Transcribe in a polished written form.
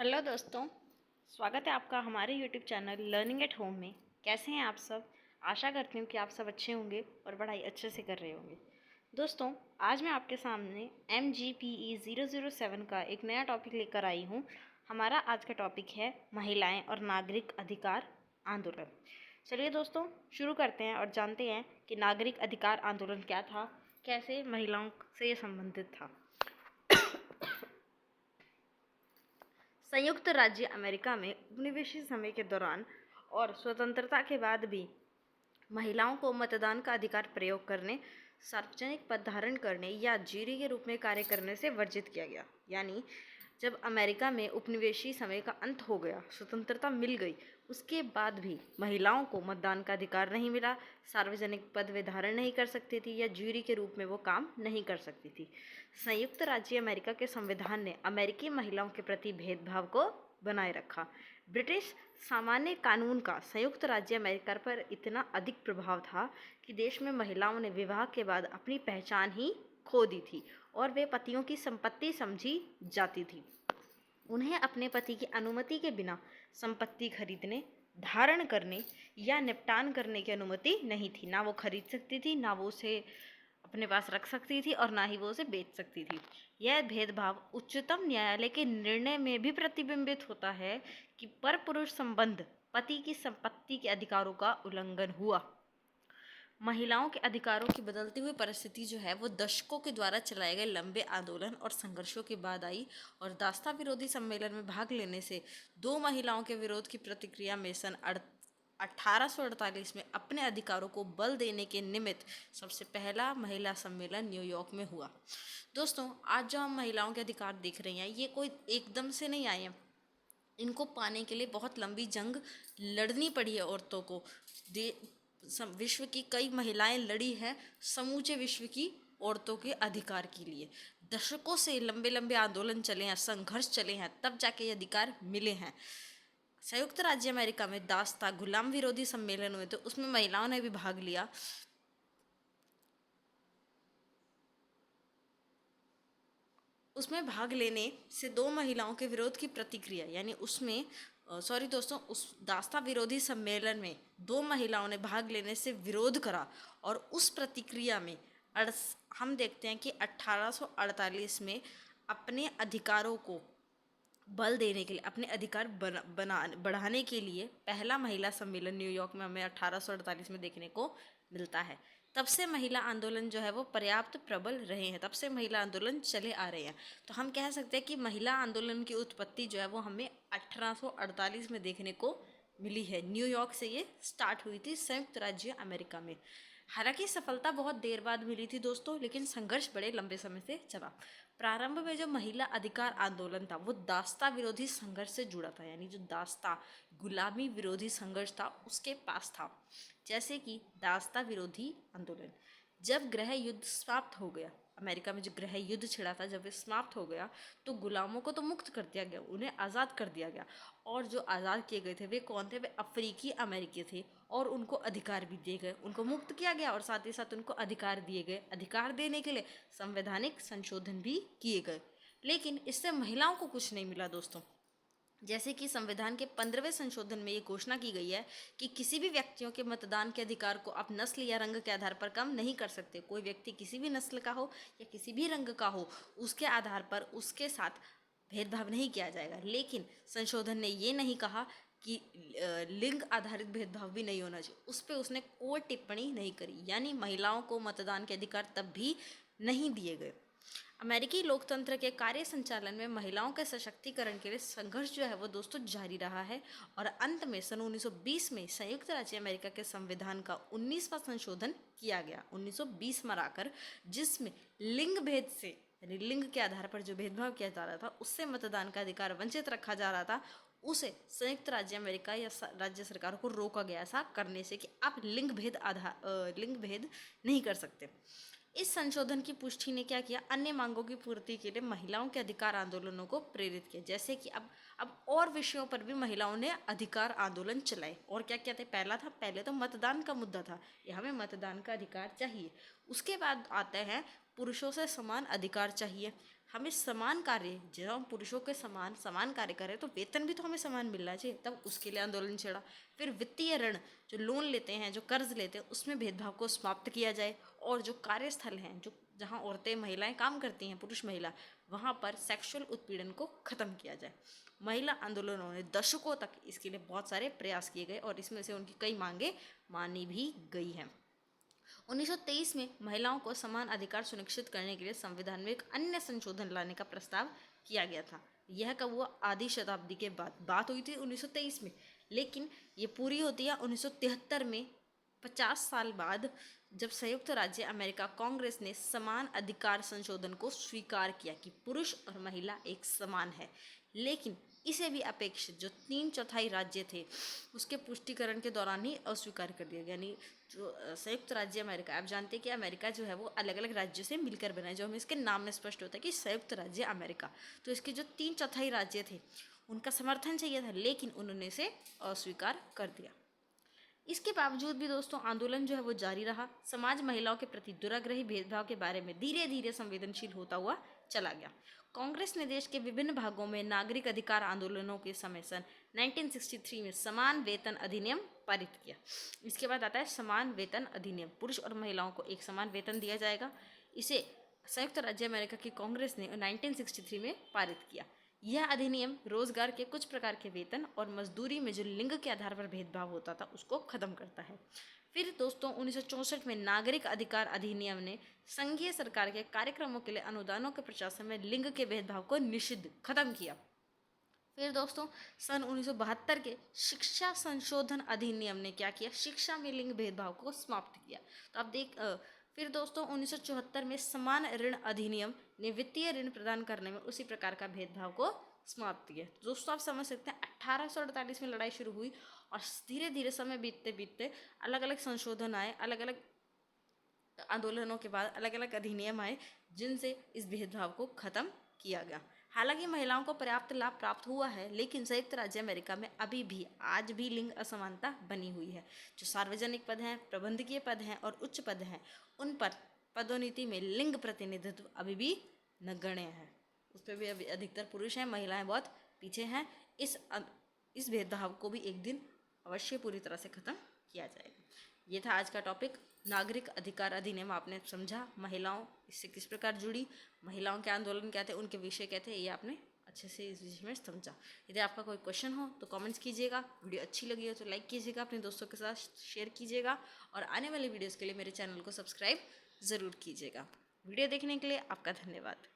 Hello दोस्तों, स्वागत है आपका हमारे YouTube channel learning at home में। कैसे हैं आप सब? आशा करती हूँ कि आप सब अच्छे होंगे और पढ़ाई अच्छे से कर रहे होंगे। दोस्तों, आज मैं आपके सामने MGPE 007 का एक नया टॉपिक लेकर आई हूँ। हमारा आज का टॉपिक है महिलाएं और नागरिक अधिकार आंदोलन। चलिए दोस्तों, शुरू करते हैं और जानते हैं कि नागरिक अधिकार आंदोलन क्या था, कैसे महिलाओं से ये संबंधित था। संयुक्त राज्य अमेरिका में उपनिवेशी समय के दौरान और स्वतंत्रता के बाद भी महिलाओं को मतदान का अधिकार प्रयोग करने, सार्वजनिक पद धारण करने या जूरी के रूप में कार्य करने से वर्जित किया गया। यानी जब अमेरिका में उपनिवेशी समय का अंत हो गया, स्वतंत्रता मिल गई, उसके बाद भी महिलाओं को मतदान का अधिकार नहीं मिला, सार्वजनिक पद वे धारण नहीं कर सकती थी या जूरी के रूप में वो काम नहीं कर सकती थी। संयुक्त राज्य अमेरिका के संविधान ने अमेरिकी महिलाओं के प्रति भेदभाव को बनाए रखा। ब्रिटिश सामान्य कानून का संयुक्त राज्य अमेरिका पर इतना अधिक प्रभाव था कि देश में महिलाओं ने विवाह के बाद अपनी पहचान ही खो दी थी और वे पतियों की संपत्ति समझी जाती थी। उन्हें अपने पति की अनुमति के बिना संपत्ति खरीदने, धारण करने या निपटान करने की अनुमति नहीं थी। ना वो खरीद सकती थी, ना वो उसे अपने पास रख सकती थी और ना ही वो उसे बेच सकती थी। यह भेदभाव उच्चतम न्यायालय के निर्णय में भी प्रतिबिंबित होता है कि पर पुरुष संबंध पति की संपत्ति के अधिकारों का उल्लंघन हुआ। महिलाओं के अधिकारों की बदलती हुई परिस्थिति जो है वो दशकों के द्वारा चलाए गए लंबे आंदोलन और संघर्षों के बाद आई और दास्ता विरोधी सम्मेलन में भाग लेने से दो महिलाओं के विरोध की प्रतिक्रिया में सन 1848 में अपने अधिकारों को बल देने के निमित्त सबसे पहला महिला सम्मेलन न्यूयॉर्क में हुआ। दोस्तों, आज जो हम महिलाओं के अधिकार देख रहे हैं ये कोई एकदम से नहीं आए हैं। इनको पाने के लिए बहुत लंबी जंग लड़नी पड़ी है औरतों को। विश्व की कई महिलाएं लड़ी हैं समूचे विश्व की औरतों के अधिकार के लिए। दशकों से लंबे लंबे आंदोलन चले हैं, संघर्ष चले हैं, तब जाके ये अधिकार मिले हैं। संयुक्त राज्य अमेरिका में दास्ता गुलाम विरोधी सम्मेलन हुए थे, उसमें महिलाओं ने भी भाग लिया। उसमें भाग लेने से दो महिलाओं के विरोध की प्रतिक्रिया यानी उसमें सॉरी दोस्तों, उस दास्ता विरोधी सम्मेलन में दो महिलाओं ने भाग लेने से विरोध करा और उस प्रतिक्रिया में हम देखते हैं कि 1848 में अपने अधिकारों को बल देने के लिए, अपने अधिकार बढ़ाने के लिए पहला महिला सम्मेलन न्यूयॉर्क में हमें 1848 में देखने को मिलता है। तब से महिला आंदोलन जो है वो पर्याप्त प्रबल रहे हैं, तब से महिला आंदोलन चले आ रहे हैं। तो हम कह सकते हैं कि महिला आंदोलन की उत्पत्ति जो है वो हमें 1848 में देखने को मिली है। न्यूयॉर्क से ये स्टार्ट हुई थी संयुक्त राज्य अमेरिका में। हालांकि सफलता बहुत देर बाद मिली थी दोस्तों, लेकिन संघर्ष बड़े लंबे समय से चला। प्रारंभ में जो महिला अधिकार आंदोलन था वो दास्ता विरोधी संघर्ष से जुड़ा था, यानी जो दास्ता गुलामी विरोधी संघर्ष था उसके पास था। जैसे कि दास्ता विरोधी आंदोलन, जब गृह युद्ध समाप्त हो गया, अमेरिका में जो गृह युद्ध छिड़ा था जब ये समाप्त हो गया तो गुलामों को तो मुक्त कर दिया गया, उन्हें आज़ाद कर दिया गया। और जो आज़ाद किए गए थे वे कौन थे? वे अफ्रीकी अमेरिकी थे और उनको अधिकार भी दिए गए, उनको मुक्त किया गया और साथ ही साथ उनको अधिकार दिए गए। अधिकार देने के लिए संवैधानिक संशोधन भी किए गए, लेकिन इससे महिलाओं को कुछ नहीं मिला दोस्तों। जैसे कि संविधान के 15वें संशोधन में ये घोषणा की गई है कि किसी भी व्यक्तियों के मतदान के अधिकार को आप नस्ल या रंग के आधार पर कम नहीं कर सकते। कोई व्यक्ति किसी भी नस्ल का हो या किसी भी रंग का हो, उसके आधार पर उसके साथ भेदभाव नहीं किया जाएगा। लेकिन संशोधन ने ये नहीं कहा कि लिंग आधारित भेदभाव भी नहीं होना चाहिए, उस पर उसने कोई टिप्पणी नहीं करी। यानी महिलाओं को मतदान के अधिकार तब भी नहीं दिए गए। अमेरिकी लोकतंत्र के कार्य संचालन में महिलाओं के सशक्तिकरण के लिए संघर्ष जो है वो दोस्तों जारी रहा है और अंत में सन 1920 में संयुक्त राज्य अमेरिका के संविधान का 19वां संशोधन किया गया 1920 में आकर, जिसमें लिंग भेद से यानी लिंग के आधार पर जो भेदभाव किया जा रहा था उससे मतदान का अधिकार वंचित रखा जा रहा था, उसे संयुक्त राज्य अमेरिका या राज्य सरकार को रोका गया ऐसा करने से कि आप लिंग भेद नहीं कर सकते। इस संशोधन की पुष्टि ने क्या किया? अन्य मांगों की पूर्ति के लिए महिलाओं के अधिकार आंदोलनों को प्रेरित किया। जैसे कि अब और विषयों पर भी महिलाओं ने अधिकार आंदोलन चलाए। और क्या क्या थे? पहले तो मतदान का मुद्दा था, ये हमें मतदान का अधिकार चाहिए। उसके बाद आते हैं पुरुषों से समान अधिकार चाहिए, हमें समान कार्य, जब हम पुरुषों के समान कार्य करें तो वेतन भी तो हमें समान मिलना चाहिए, तब उसके लिए आंदोलन छेड़ा। फिर वित्तीय ऋण, जो लोन लेते हैं, जो कर्ज लेते हैं, उसमें भेदभाव को समाप्त किया जाए। और जो कार्यस्थल हैं, जो जहाँ औरतें महिलाएं काम करती हैं, पुरुष महिला, वहाँ पर सेक्सुअल उत्पीड़न को खत्म किया जाए। महिला आंदोलनों ने दशकों तक इसके लिए बहुत सारे प्रयास किए गए और इसमें से उनकी कई मांगे मानी भी गई हैं। 1923 में महिलाओं को समान अधिकार सुनिश्चित करने के लिए संविधान में एक अन्य संशोधन लाने का प्रस्ताव किया गया था। यह कब हुआ? आधी शताब्दी के बाद बात हुई थी 1923 में, लेकिन ये पूरी होती है 1973 में, 50 साल बाद, जब संयुक्त राज्य अमेरिका कांग्रेस ने समान अधिकार संशोधन को स्वीकार किया कि पुरुष और महिला एक समान है। लेकिन इसे भी अपेक्षित जो 3/4 राज्य थे उसके पुष्टिकरण के दौरान ही अस्वीकार कर दिया गया। यानी जो संयुक्त राज्य अमेरिका, आप जानते हैं कि अमेरिका जो है वो अलग अलग राज्यों से मिलकर बना है, जो हमें इसके नाम में स्पष्ट होता है कि संयुक्त राज्य अमेरिका। तो इसके जो 3/4 राज्य थे उनका समर्थन चाहिए था, लेकिन उन्होंने इसे अस्वीकार कर दिया। इसके बावजूद भी दोस्तों आंदोलन जो है वो जारी रहा। समाज महिलाओं के प्रति दुराग्रही भेदभाव के बारे में धीरे धीरे संवेदनशील होता हुआ चला गया। कांग्रेस ने देश के विभिन्न भागों में नागरिक अधिकार आंदोलनों के समय सन 1963 में समान वेतन अधिनियम पारित किया। इसके बाद आता है समान वेतन अधिनियम। पुरुष और महिलाओं को एक समान वेतन दिया जाएगा। इसे संयुक्त राज्य अमेरिका की कांग्रेस ने 1963 में पारित किया। यह अधिनियम रोजगार के कुछ प्रकार के वेतन और मजदूरी में जो लिंग के आधार पर भेदभाव होता था उसको खत्म करता है। फिर दोस्तों 1964 में नागरिक अधिकार अधिनियम ने संघीय सरकार के कार्यक्रमों के लिए अनुदानों के प्रशासन में लिंग के भेदभाव को निषिद्ध खत्म किया। फिर दोस्तों सन 1972 के शिक्षा संशोधन अधिनियम ने क्या किया? शिक्षा में लिंग भेदभाव को समाप्त किया। तो आप फिर दोस्तों 1974 में समान ऋण अधिनियम ने वित्तीय ऋण प्रदान करने में उसी प्रकार का भेदभाव को समाप्त किया। दोस्तों आप समझ सकते हैं 1848 में लड़ाई शुरू हुई और धीरे धीरे समय बीतते बीतते अलग अलग संशोधन आए, अलग अलग आंदोलनों के बाद अलग अलग अधिनियम आए जिनसे इस भेदभाव को खत्म किया गया। हालांकि महिलाओं को पर्याप्त लाभ प्राप्त हुआ है, लेकिन संयुक्त राज्य अमेरिका में अभी भी आज भी लिंग असमानता बनी हुई है। जो सार्वजनिक पद हैं, प्रबंधकीय पद हैं और उच्च पद हैं, उन पर पदोन्नति में लिंग प्रतिनिधित्व अभी भी नगण्य है। उस पर भी अभी अधिकतर पुरुष हैं, महिलाएं बहुत पीछे हैं। इस भेदभाव को भी एक दिन अवश्य पूरी तरह से खत्म किया जाएगा। ये था आज का टॉपिक, नागरिक अधिकार अधिनियम। आपने समझा महिलाओं इससे किस प्रकार जुड़ी, महिलाओं के आंदोलन क्या थे, उनके विषय क्या थे, ये आपने अच्छे से इस विषय में समझा। यदि आपका कोई क्वेश्चन हो तो कमेंट्स कीजिएगा। वीडियो अच्छी लगी हो तो लाइक कीजिएगा, अपने दोस्तों के साथ शेयर कीजिएगा और आने वाली वीडियोज़ के लिए मेरे चैनल को सब्सक्राइब ज़रूर कीजिएगा। वीडियो देखने के लिए आपका धन्यवाद।